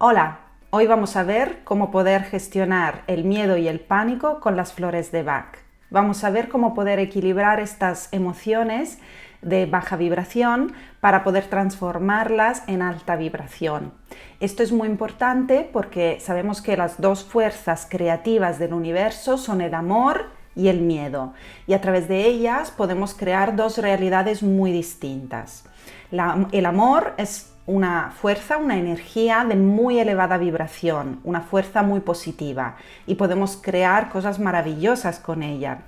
Hola, hoy vamos a ver cómo poder gestionar el miedo y el pánico con las flores de Bach. Vamos a ver cómo poder equilibrar estas emociones de baja vibración para poder transformarlas en alta vibración. Esto es muy importante porque sabemos que las dos fuerzas creativas del universo son el amor y el miedo, y a través de ellas podemos crear dos realidades muy distintas. El amor es una fuerza, una energía de muy elevada vibración, una fuerza muy positiva, y podemos crear cosas maravillosas con ella.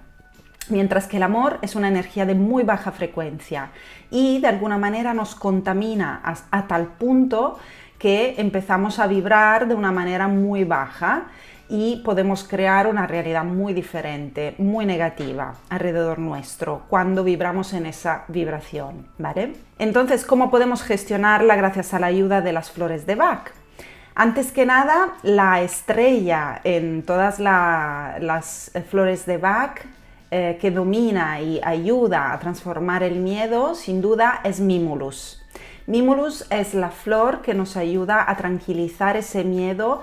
Mientras que el amor es una energía de muy baja frecuencia y de alguna manera nos contamina a tal punto que empezamos a vibrar de una manera muy baja y podemos crear una realidad muy diferente, muy negativa alrededor nuestro cuando vibramos en esa vibración, ¿vale? Entonces, ¿cómo podemos gestionarla gracias a la ayuda de las flores de Bach? Antes que nada, la estrella en todas las flores de Bach que domina y ayuda a transformar el miedo, sin duda, es Mimulus. Mimulus es la flor que nos ayuda a tranquilizar ese miedo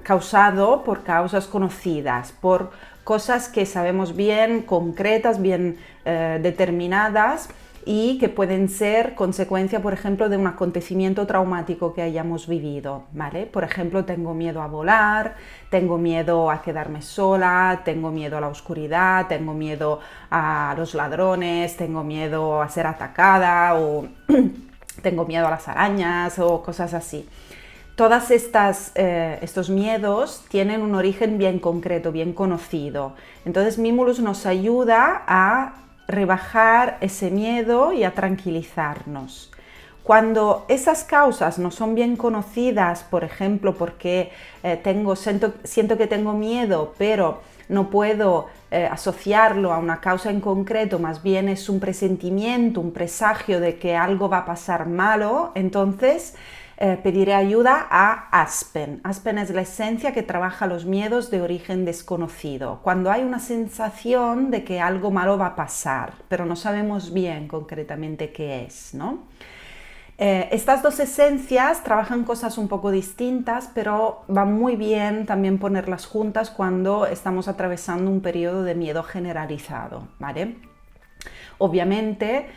causado por causas conocidas, por cosas que sabemos bien, concretas, bien determinadas, y que pueden ser consecuencia, por ejemplo, de un acontecimiento traumático que hayamos vivido, ¿vale? Por ejemplo, tengo miedo a volar, tengo miedo a quedarme sola, tengo miedo a la oscuridad, tengo miedo a los ladrones, tengo miedo a ser atacada o tengo miedo a las arañas o cosas así. Todos estos miedos tienen un origen bien concreto, bien conocido. Entonces Mimulus nos ayuda a rebajar ese miedo y a tranquilizarnos. Cuando esas causas no son bien conocidas, por ejemplo, porque siento que tengo miedo, pero no puedo asociarlo a una causa en concreto, más bien es un presentimiento, un presagio de que algo va a pasar malo, entonces pediré ayuda a Aspen. Aspen es la esencia que trabaja los miedos de origen desconocido. Cuando hay una sensación de que algo malo va a pasar, pero no sabemos bien concretamente qué es, ¿no? Estas dos esencias trabajan cosas un poco distintas, pero va muy bien también ponerlas juntas cuando estamos atravesando un periodo de miedo generalizado, ¿vale? Obviamente,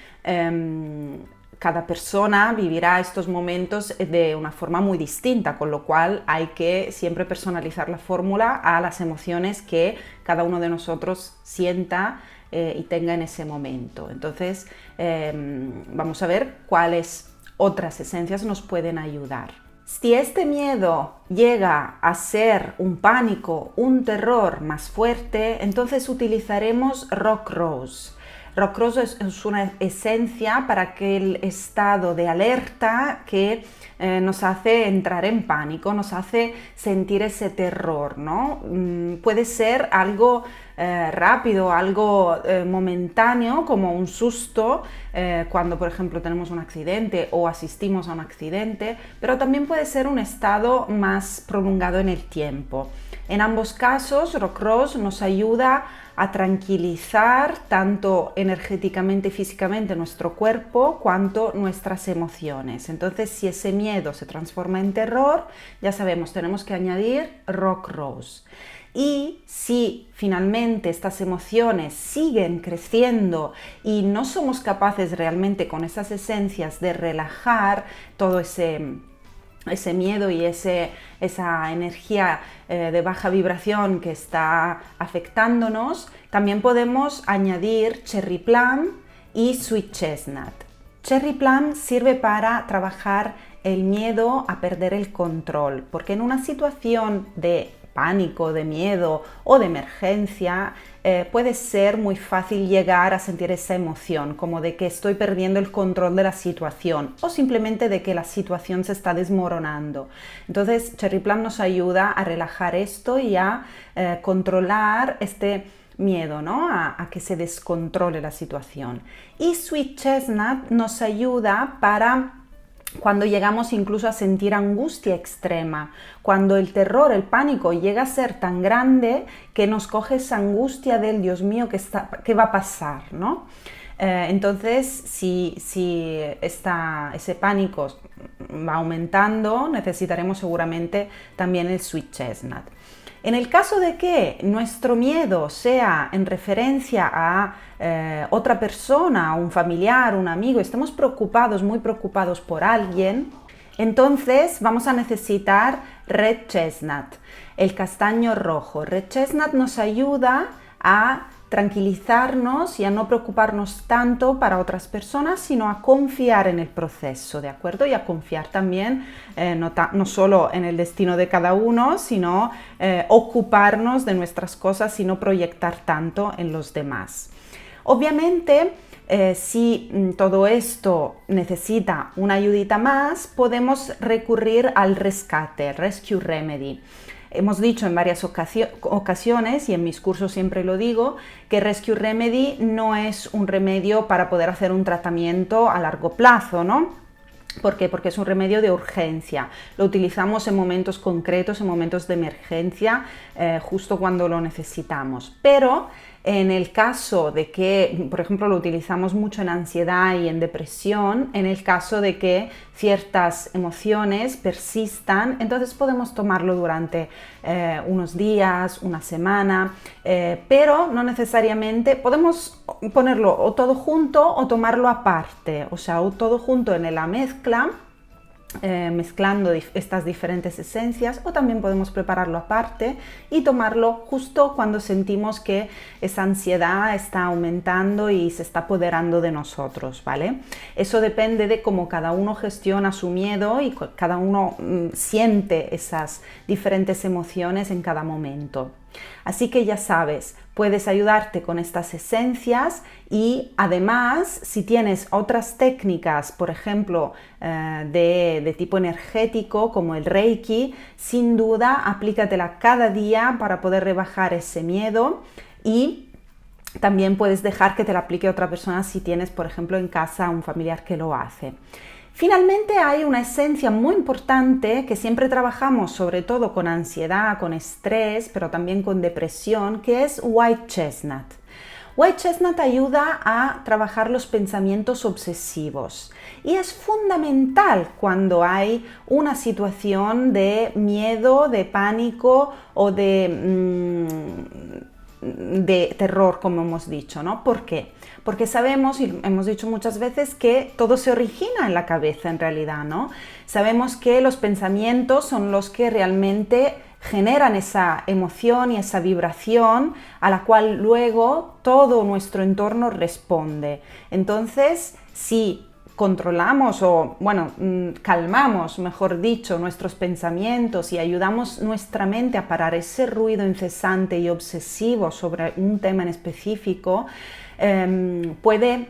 cada persona vivirá estos momentos de una forma muy distinta, con lo cual hay que siempre personalizar la fórmula a las emociones que cada uno de nosotros sienta y tenga en ese momento. Entonces, vamos a ver cuáles otras esencias nos pueden ayudar. Si este miedo llega a ser un pánico, un terror más fuerte, entonces utilizaremos Rock Rose. Rock Rose es una esencia para aquel estado de alerta que nos hace entrar en pánico, nos hace sentir ese terror, ¿no? Puede ser algo rápido, algo momentáneo, como un susto cuando, por ejemplo, tenemos un accidente o asistimos a un accidente, pero también puede ser un estado más prolongado en el tiempo. En ambos casos, Rock Rose nos ayuda a tranquilizar tanto energéticamente y físicamente nuestro cuerpo cuanto nuestras emociones. Entonces, si ese miedo se transforma en terror, ya sabemos, tenemos que añadir Rock Rose. Y si finalmente estas emociones siguen creciendo y no somos capaces realmente con esas esencias de relajar todo ese miedo y esa energía de baja vibración que está afectándonos, también podemos añadir Cherry Plum y Sweet Chestnut. Cherry Plum sirve para trabajar el miedo a perder el control, porque en una situación de pánico, de miedo o de emergencia, puede ser muy fácil llegar a sentir esa emoción, como de que estoy perdiendo el control de la situación o simplemente de que la situación se está desmoronando. Entonces, Cherry Plum nos ayuda a relajar esto y a controlar este miedo, ¿no? a que se descontrole la situación. Y Sweet Chestnut nos ayuda para cuando llegamos incluso a sentir angustia extrema, cuando el terror, el pánico llega a ser tan grande que nos coge esa angustia del Dios mío, ¿qué va a pasar?, ¿no? Entonces, si ese pánico va aumentando, necesitaremos seguramente también el Sweet Chestnut. En el caso de que nuestro miedo sea en referencia a otra persona, a un familiar, un amigo, estemos preocupados, muy preocupados por alguien, entonces vamos a necesitar Red Chestnut, el castaño rojo. Red Chestnut nos ayuda a tranquilizarnos y a no preocuparnos tanto para otras personas, sino a confiar en el proceso, ¿de acuerdo? Y a confiar también no solo en el destino de cada uno, sino ocuparnos de nuestras cosas y no proyectar tanto en los demás. Obviamente, si todo esto necesita una ayudita más, podemos recurrir al rescate, Rescue Remedy. Hemos dicho en varias ocasiones, y en mis cursos siempre lo digo, que Rescue Remedy no es un remedio para poder hacer un tratamiento a largo plazo, ¿no? ¿Por qué? Porque es un remedio de urgencia. Lo utilizamos en momentos concretos, en momentos de emergencia, justo cuando lo necesitamos. Pero en el caso de que, por ejemplo, lo utilizamos mucho en ansiedad y en depresión, en el caso de que ciertas emociones persistan, entonces podemos tomarlo durante unos días, una semana, pero no necesariamente podemos ponerlo o todo junto o tomarlo aparte, o sea, o todo junto en la mezcla, mezclando estas diferentes esencias, o también podemos prepararlo aparte y tomarlo justo cuando sentimos que esa ansiedad está aumentando y se está apoderando de nosotros, ¿vale? Eso depende de cómo cada uno gestiona su miedo y cada uno siente esas diferentes emociones en cada momento. Así que ya sabes, puedes ayudarte con estas esencias y además, si tienes otras técnicas, por ejemplo, de tipo energético como el Reiki, sin duda aplícatela cada día para poder rebajar ese miedo, y también puedes dejar que te la aplique otra persona si tienes, por ejemplo, en casa un familiar que lo hace. Finalmente, hay una esencia muy importante que siempre trabajamos, sobre todo con ansiedad, con estrés, pero también con depresión, que es White Chestnut. White Chestnut ayuda a trabajar los pensamientos obsesivos y es fundamental cuando hay una situación de miedo, de pánico o de terror, como hemos dicho, ¿no? ¿Por qué? Porque sabemos, y hemos dicho muchas veces, que todo se origina en la cabeza en realidad, ¿no? Sabemos que los pensamientos son los que realmente generan esa emoción y esa vibración a la cual luego todo nuestro entorno responde. Entonces, si controlamos o, calmamos, mejor dicho, nuestros pensamientos y ayudamos nuestra mente a parar ese ruido incesante y obsesivo sobre un tema en específico, puede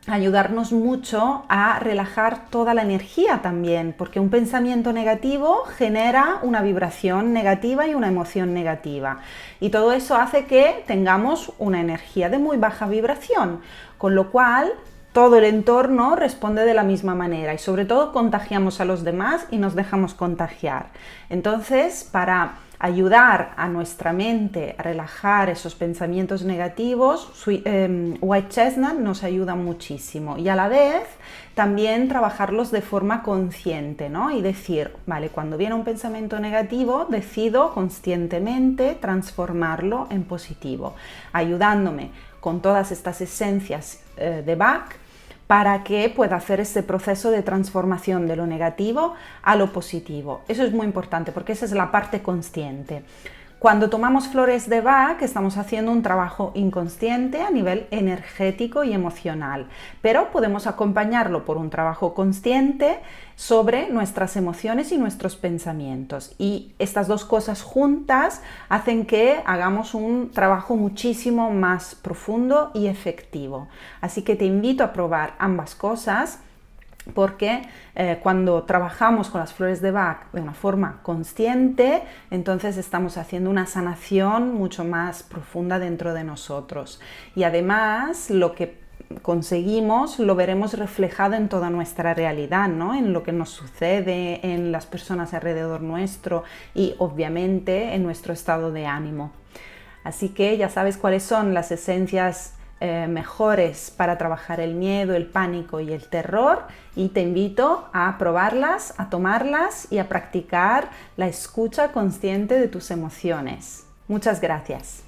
ayudarnos mucho a relajar toda la energía también, porque un pensamiento negativo genera una vibración negativa y una emoción negativa, y todo eso hace que tengamos una energía de muy baja vibración, con lo cual todo el entorno responde de la misma manera y sobre todo contagiamos a los demás y nos dejamos contagiar. Entonces, para ayudar a nuestra mente a relajar esos pensamientos negativos, White Chestnut nos ayuda muchísimo, y a la vez también trabajarlos de forma consciente, ¿no? Y decir, vale, cuando viene un pensamiento negativo, decido conscientemente transformarlo en positivo, ayudándome con todas estas esencias de Bach para que pueda hacer ese proceso de transformación de lo negativo a lo positivo. Eso es muy importante porque esa es la parte consciente. Cuando tomamos flores de Bach estamos haciendo un trabajo inconsciente a nivel energético y emocional, pero podemos acompañarlo por un trabajo consciente sobre nuestras emociones y nuestros pensamientos. Y estas dos cosas juntas hacen que hagamos un trabajo muchísimo más profundo y efectivo. Así que te invito a probar ambas cosas, porque cuando trabajamos con las flores de Bach de una forma consciente, entonces estamos haciendo una sanación mucho más profunda dentro de nosotros. Y además lo que conseguimos lo veremos reflejado en toda nuestra realidad, ¿no? En lo que nos sucede, en las personas alrededor nuestro y obviamente en nuestro estado de ánimo. Así que ya sabes cuáles son las esencias mejores para trabajar el miedo, el pánico y el terror, y te invito a probarlas, a tomarlas y a practicar la escucha consciente de tus emociones. Muchas gracias.